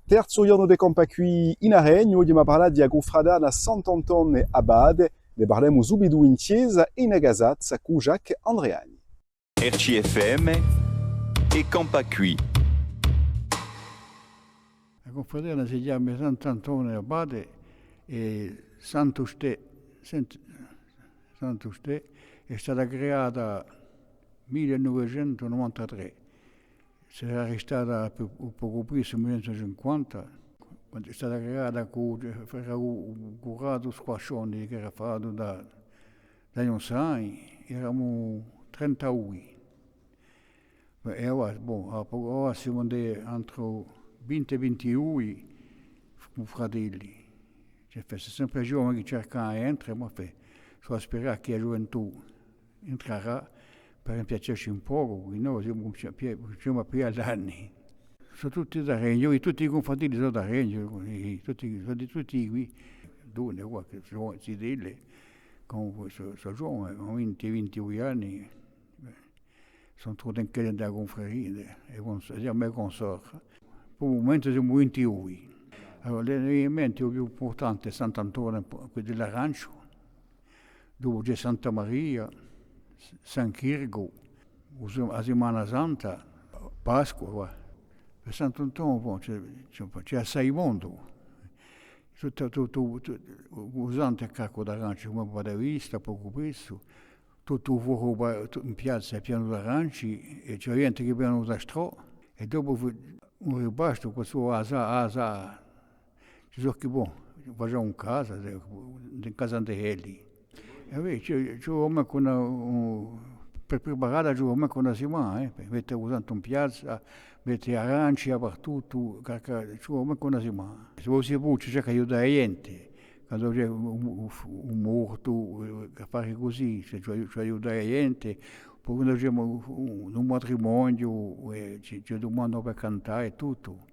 Terzo giorno de Compacui in Aregno, abbiamo parlato di Agufrada na Sant'Antone Abade, ne parliamo subito in chiesa e in Agazazza con Jacques Andreani. RCFM e Compacui. La confraternita si chiama Sant'Antone Abate e Sant'Uste è stata creata nel 1993. Si era arrestata poco prima, nel 1950, quando è stata creata con curato squascioni che era fatto da Ionsan, eravamo 31. E ora siamo entro 20 e 21 fratelli. Cioè, è sempre giovane che cercano di entrare, ma so sperare che la gioventù entrerà per piacerci un po', perché noi siamo più agli anni. Sono tutti da Regno, e tutti i confratelli sono da Regno, tutti qui, due qua che sono zidelle, sono giovani, hanno 20-21 anni, sono tutti in chiesa della confreria, e a me consorte. Per il momento siamo 21. Allora, l'elemento più importante è Sant'Antonio, quello dell'Arancio, dove c'è Santa Maria, San Chirgo, la Settimana Santa, Pasqua. Per Sant'Antonio c'è assai mondo. Usando il cacco d'aranci come vado vista, poco questo, tutto fuori in piazza è pieno d'aranci e c'è gente che viene da strò e dopo un ribasto questo asa ci sono che facciamo in casa di Eli. E c'è come per preparare c'è come con la settimana, mette usando in piazza, mette aranci dappertutto, c'è come con la settimana. Se si può cerca di aiutare la gente, quando c'è un morto, a fare così, cioè aiutare la gente, poi quando c'è un matrimonio, ci domandano per cantare e tutto.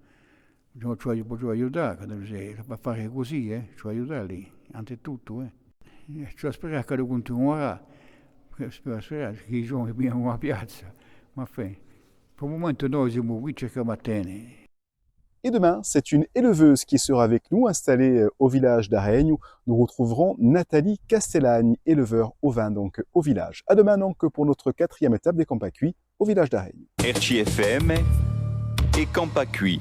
Ci può aiutare, quando c'è a fare così, ci aiutarli, anzitutto. Cioè sperare che continuerà, sperare che i giovani vengano a piazza, ma per il momento noi siamo qui cerchiamo a tenere. Et demain, c'est une éleveuse qui sera avec nous, installée au village d'Aregno. Nous retrouverons Nathalie Castellani, éleveur au vin, donc au village. À demain donc pour notre 4e étape des Compacui au village d'Aregno. RCFM et Compacui.